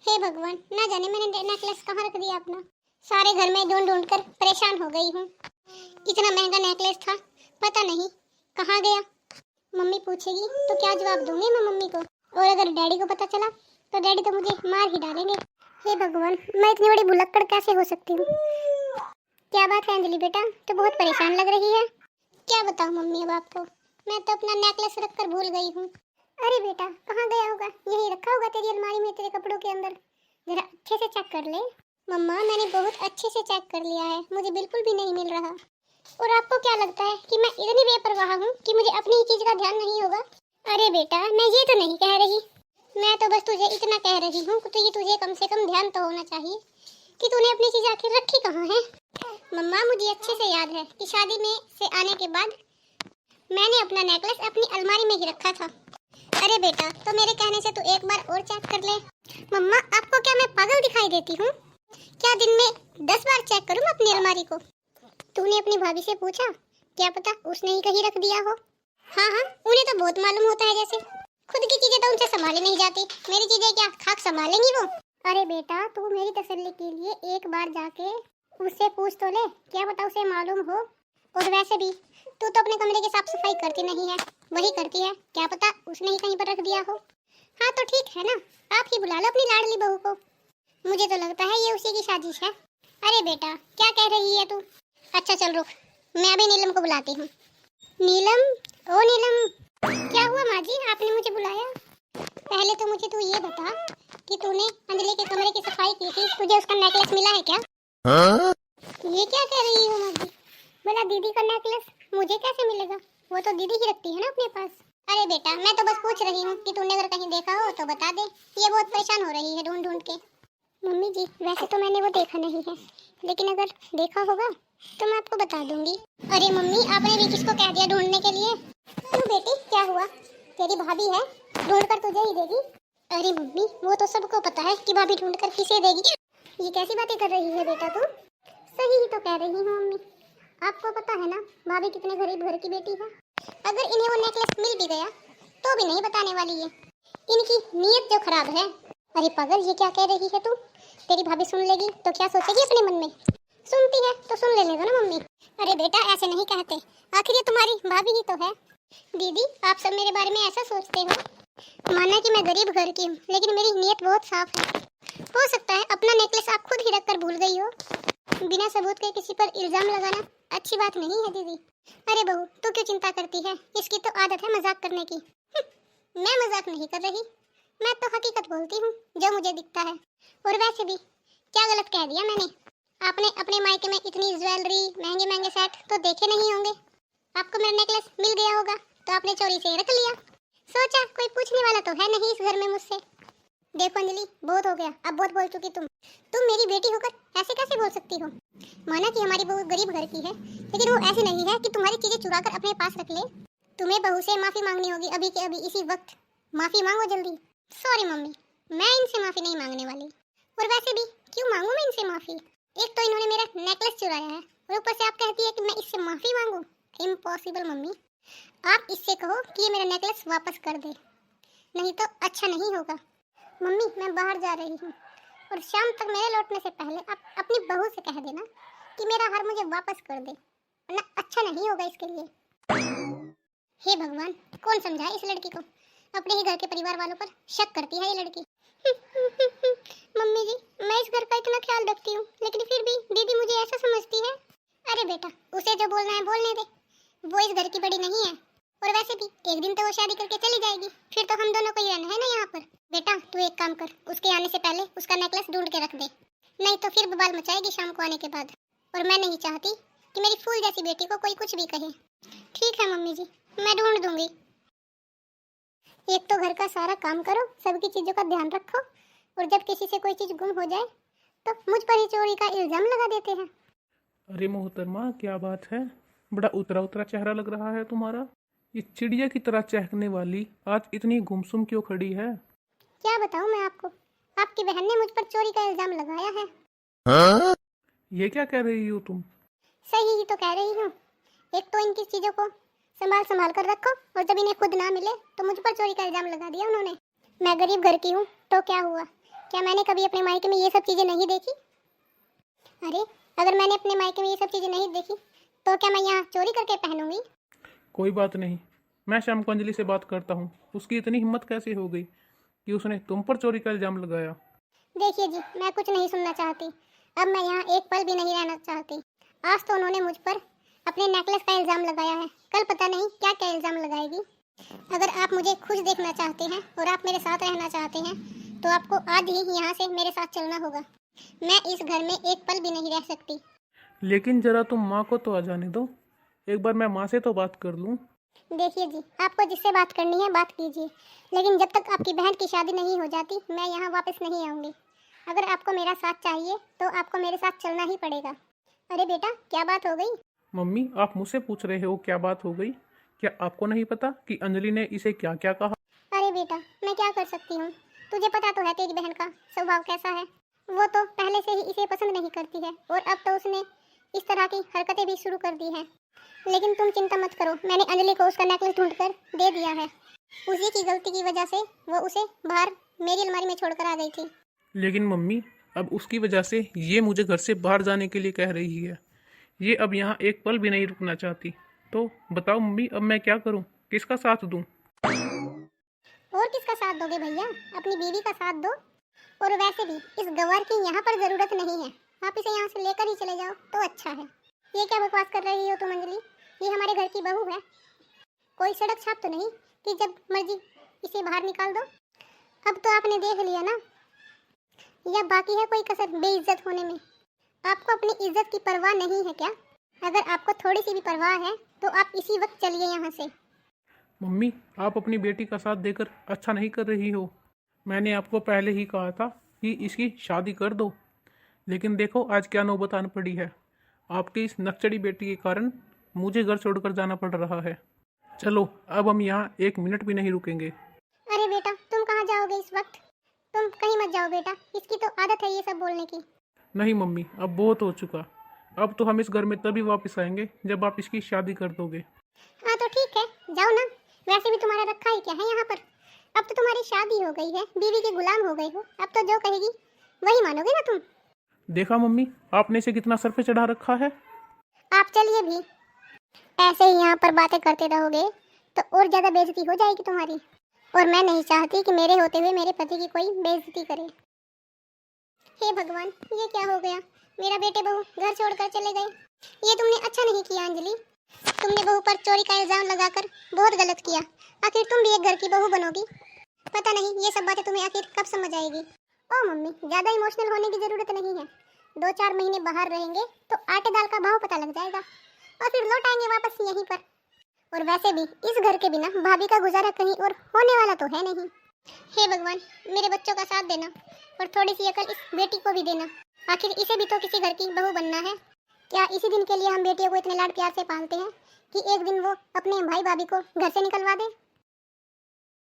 हे भगवान, ना जाने मैंने नेकलेस कहाँ रख दिया अपना। सारे घर में ढूंढ ढूंढ कर परेशान हो गई हूँ। इतना महंगा नेकलेस था, पता नहीं कहाँ गया। मम्मी पूछेगी तो क्या जवाब दूंगी मैं मम्मी को, और अगर डैडी को पता चला तो डैडी तो मुझे मार ही डालेंगे। हे भगवान, मैं इतनी बड़ी भुलक्कड़ कैसे हो सकती हूँ। क्या बात है अंजलि बेटा, तो बहुत परेशान लग रही है। क्या बताऊँ मम्मी अब आपको, मैं तो अपना नेकलेस रखकर भूल गई हूँ। अरे बेटा, कहाँ गया होगा? यही रखा होगा तेरी अलमारी में, तेरे कपड़ों के अंदर। जरा अच्छे से चेक कर ले। मम्मा, मैंने बहुत अच्छे से चेक कर लिया है, मुझे बिल्कुल भी नहीं मिल रहा। और आपको क्या लगता है कि मैं इतनी बेपरवाह हूँ कि मुझे अपनी ही चीज का ध्यान नहीं होगा? अरे बेटा, मैं ये तो नहीं कह रही, मैं तो बस तुझे इतना कह रही हूँ कि तुझे कम से कम ध्यान तो होना चाहिए कि तूने अपनी चीज आखिर रखी कहाँ है। मम्मा, मुझे अच्छे से याद है कि शादी में से आने के बाद मैंने अपना नेकलेस अपनी अलमारी में ही रखा था। अरे बेटा, तो मेरे कहने से तू एक बार और चेक कर ले। मम्मा, आपको क्या मैं पागल दिखाई देती हूँ? क्या दिन में 10 बार चेक करूँ अपनी अलमारी को? तूने अपनी भाभी से पूछा? क्या पता उसने ही कहीं रख दिया हो। हाँ हाँ, उन्हें तो बहुत मालूम होता है, जैसे खुद की चीजें तो उनसे संभाली नहीं जाती, मेरी चीजें क्या खाक संभालेंगी वो? अरे बेटा, तू मेरी तसल्ली के लिए एक बार जाके उससे पूछ तो ले, क्या पता उसे मालूम हो। और वैसे भी तू तो अपने कमरे की साफ सफाई करती नहीं है, वही करती है, क्या पता उसने ही कहीं पर रख दिया हो। हाँ तो ठीक है ना, आप ही बुला लो अपनी लाडली बहू को। मुझे तो लगता है ये उसी की साजिश है। अरे बेटा, क्या कह रही है तू? अच्छा चल रुक, मैं अभी नीलम को बुलाती हूँ। नीलम, ओ नीलम। क्या हुआ माँ जी, आपने मुझे बुलाया? पहले तो मुझे तू ये बता कि तूने अंजलि के कमरे की सफाई की थी, तुझे उसका नेकलेस मिला है क्या? हाँ? ये क्या कह रही हो माँ जी? बोला दीदी का नेकलेस मुझे कैसे मिलेगा? वो तो दीदी ही रखती है ना अपने पास। अरे बेटा, मैं तो बस पूछ रही हूँ कि तूने अगर कहीं देखा हो तो बता दे, ये बहुत परेशान हो रही है ढूंढ ढूंढ के। मम्मी जी, वैसे तो मैंने वो देखा नहीं है, लेकिन अगर देखा होगा तो मैं आपको बता दूंगी। अरे मम्मी, आपने भी किसको कह दिया ढूंढने के लिए? क्यों बेटी, क्या हुआ? तेरी भाभी है, ढूंढ कर तुझे ही देगी। अरे मम्मी, वो तो सबको पता है कि भाभी ढूंढ कर किसे देगी। ये कैसी बातें कर रही है बेटा तू? सही ही तो कह रही हूँ मम्मी, आपको पता है ना भाभी कितने गरीब घर की बेटी है। अगर इन्हें वो नेकलेस मिल भी गया तो भी नहीं बताने वाली है, इनकी नीयत जो खराब है। अरे पागल, ये क्या कह रही है तू? तेरी भाभी सुन लेगी तो क्या सोचेगी अपने मन में? सुनती है तो सुन लेने दो ना मम्मी। अरे बेटा, ऐसे नहीं कहते, आखिर ये तुम्हारी भाभी ही तो है। दीदी, आप सब मेरे बारे में ऐसा सोचते हो? माना कि मैं गरीब घर की हूँ, लेकिन मेरी नीयत बहुत साफ है। हो सकता है अपना नेकलेस आप खुद ही रख कर भूल गई हो। बिना सबूत के किसी पर इल्जाम लगाना अच्छी बात नहीं है दीदी। अरे बहू, तू क्यों चिंता करती है? इसकी तो आदत है मजाक करने की। मैं मजाक नहीं कर रही, मैं तो हकीकत बोलती हूँ जो मुझे दिखता है। और वैसे भी क्या गलत कह दिया मैंने? आपने अपने मायके में इतनी ज्वेलरी, महंगे महंगे सेट तो देखे नहीं होंगे। आपको मेरा नेकलेस मिल गया होगा तो आपने चोरी से रख लिया। सोचा कोई पूछने वाला तो है नहीं इस घर में मुझसे। देखो अंजलि, बहुत हो गया, अब बहुत बोल चुकी तुम मेरी बेटी होकर ऐसे कैसे बोल सकती हो? माना कि हमारी बहू गरीब घर की है, लेकिन वो ऐसी नहीं है कि तुम्हारी चीजें चुरा कर अपने पास रख ले। तुम्हें बहू से माफी मांगनी होगी अभी के अभी, इसी वक्त माफी मांगो जल्दी। सॉरी मम्मी, मैं इनसे माफी नहीं मांगने वाली। और वैसे भी क्यों मांगू मैं इनसे माफी? एक तो इन्होंने मेरा नेकलेस चुराया है और ऊपर से आप कहती है कि मैं इससे माफी मांगू। इम्पॉसिबल मम्मी, आप इससे कहो कि ये मेरा नेकलेस वापस कर दे, नहीं तो अच्छा नहीं होगा। मम्मी, मैं बाहर जा रही हूँ और शाम तक मेरे लौटने से पहले आप अपनी बहू से कह देना कि मेरा हार मुझे वापस कर दे, वरना अच्छा नहीं होगा इसके लिए। हे भगवान, कौन समझाए इस लड़की को? अपने ही घर के परिवार वालों पर शक करती है ये लड़की। मम्मी जी, मैं इस घर का इतना ख्याल रखती हूँ, लेकिन फिर भी दीदी मुझे ऐसा समझती है। अरे बेटा, उसे जो बोलना है बोलने दे, वो इस घर की बड़ी नहीं है। और वैसे भी एक दिन तो वो शादी करके चली जाएगी, फिर तो हम दोनों को ही रहना है ना यहाँ पर। बेटा तू एक काम कर, उसके आने से पहले उसका नेकलेस ढूंढ के रख दे, नहीं तो फिर बवाल मचाएगी शाम को आने के बाद। और मैं नहीं चाहती कि मेरी फूल जैसी बेटी को कोई कुछ भी कहे। ठीक है मम्मी जी, मैं ढूंढ दूंगी। एक तो घर का सारा काम करो, सबकी चीजों का ध्यान रखो, और जब किसी से कोई चीज गुम हो जाए तो मुझ पर ही चोरी का इल्जाम लगा देते हैं। अरे मोहतरमा, क्या बात है? बड़ा उतरा उतरा चेहरा लग रहा है तुम्हारा। ये चिड़िया की तरह चहकने वाली आज इतनी गुमसुम क्यों खड़ी है? क्या बताऊं मैं आपको, आपकी बहन ने मुझ पर चोरी का इल्जाम लगाया है। हाँ? ये क्या कह रही हो तुम? सही ही तो कह रही हूँ। एक तो इनकी चीजों को संभाल संभाल कर रखो, और जब इन्हें खुद ना मिले तो मुझ पर चोरी का इल्जाम लगा दिया उन्होंने। मैं गरीब घर की हूँ तो क्या हुआ, क्या मैंने कभी अपने मायके में ये सब चीज़ें नहीं देखी? अरे अगर मैंने अपने मायके में ये सब चीज़ें नहीं देखी तो क्या मैं यहाँ चोरी करके पहनूंगी? कोई बात नहीं, मैं शाम को अंजलि से बात करता हूँ। उसकी इतनी हिम्मत कैसे हो गई कि उसने तुम पर चोरी का इल्ज़ाम लगाया। देखिए जी, मैं कुछ नहीं सुनना चाहती। अब मैं यहाँ एक पल भी नहीं रहना चाहती। आज तो उन्होंने मुझ पर अपने नेकलेस का इल्ज़ाम लगाया है, कल पता नहीं क्या क्या इल्ज़ाम लगाएगी। अगर आप मुझे खुश देखना चाहते हैं और आप मेरे साथ रहना चाहते हैं तो आपको आज ही यहाँ से मेरे साथ चलना होगा। मैं इस घर में एक पल भी नहीं रह सकती। लेकिन जरा तुम माँ को तो आ जाने दो, एक बार मैं माँ से तो बात कर लूँ। देखिए जी, आपको जिससे बात करनी है बात कीजिए, लेकिन जब तक आपकी बहन की शादी नहीं हो जाती मैं यहाँ वापस नहीं आऊँगी। अगर आपको मेरा साथ चाहिए तो आपको मेरे साथ चलना ही पड़ेगा। अरे बेटा, क्या बात हो गई? मम्मी, आप मुझसे पूछ रहे हो क्या बात हो गई? क्या आपको नहीं पता कि अंजलि ने इसे क्या क्या कहा? अरे बेटा, मैं क्या कर सकती हूँ? तुझे पता तो है तेरी बहन का स्वभाव कैसा है। वो तो पहले से ही इसे पसंद नहीं करती है और अब तो उसने इस तरह की हरकतें भी शुरू कर दी हैं। लेकिन तुम चिंता मत करो, मैंने अंजलि को उसका नेकलेस ढूंढ कर दे दिया है। उसी की गलती की वजह से वो उसे बाहर मेरी अलमारी में छोड़कर आ गई थी। लेकिन मम्मी, अब उसकी वजह से ये मुझे घर से बाहर जाने के लिए कह रही है। ये अब यहाँ एक पल भी नहीं रुकना चाहती। तो बताओ मम्मी, अब मैं क्या करूँ? किसका साथ दूँ? और किसका साथ दोगे भैया? अपनी बीवी का साथ दो। और वैसे भी इस गवार की यहाँ पर जरूरत नहीं है, आप इसे यहाँ से लेकर ही चले जाओ तो अच्छा है। ये क्या बकवास कर रही हो तुम अंजलि? ये हमारे घर की बहू है, कोई सड़क छाप तो नहीं कि जब मर्जी इसे बाहर निकाल दो। अब तो आपने देख लिया ना, या बाकी है कोई कसर बेइज्जत होने में? आपको अपनी इज्जत की परवाह नहीं है क्या? अगर आपको थोड़ी सी भी परवाह है तो आप इसी वक्त चलिए यहाँ से। मम्मी, आप अपनी बेटी का साथ देकर अच्छा नहीं कर रही हो। मैंने आपको पहले ही कहा था कि इसकी शादी कर दो, लेकिन देखो आज क्या नौबत आन पड़ी है। आपकी इस नकचड़ी बेटी के कारण मुझे घर छोड़कर जाना पड़ रहा है। चलो, अब हम यहाँ एक मिनट भी नहीं रुकेंगे। अरे बेटा, तुम कहाँ जाओगे इस वक्त? तुम कहीं मत जाओ बेटा, इसकी तो आदत है ये सब बोलने की। नहीं मम्मी, अब बहुत हो चुका। अब तो हम इस घर में तभी वापस आएंगे जब आप इसकी शादी कर दोगे। हाँ तो ठीक है, जाओ ना। वैसे भी तुम्हारा रखा ही क्या है यहाँ पर? अब तो तुम्हारी शादी हो गई है, बीवी के गुलाम हो गए हो। अब तो जो कहेगी वही मानोगे ना तुम। देखा मम्मी, आपने इसे कितना सर पे चढ़ा रखा है। आप चलिए भी। ऐसे ही यहाँ पर बातें करते रहोगे तो और ज्यादा बेइज्जती हो जाएगी तुम्हारी, और मैं नहीं चाहती कि मेरे होते हुए मेरे पति की कोई बेइज्जती करे। हे भगवान, ये क्या हो गया? मेरा बेटे बहू घर छोड़कर चले गए। ये तुमने अच्छा नहीं किया अंजलि। तुमने बहू पर चोरी का इल्जाम लगाकर बहुत गलत किया। आखिर तुम भी एक घर की बहू बनोगी। पता नहीं ये सब बातें तुम्हें आखिर कब समझ आएगी। ओ मम्मी, ज्यादा इमोशनल होने की जरूरत नहीं है। 2-4 महीने बाहर रहेंगे तो आटे दाल का भाव पता लग जाएगा और फिर लौट आएंगे वापस यहीं पर। और वैसे भी इस घर के बिना भाभी का गुजारा कहीं और होने वाला तो है नहीं। हे भगवान, मेरे बच्चों का साथ देना और थोड़ी सी अकल इस बेटी को भी देना। आखिर इसे भी तो किसी घर की बहू बनना है। क्या इसी दिन के लिए हम बेटियों को इतने लाड प्यार से पालते हैं कि एक दिन वो अपने भाई भाभी को घर से निकलवा दे?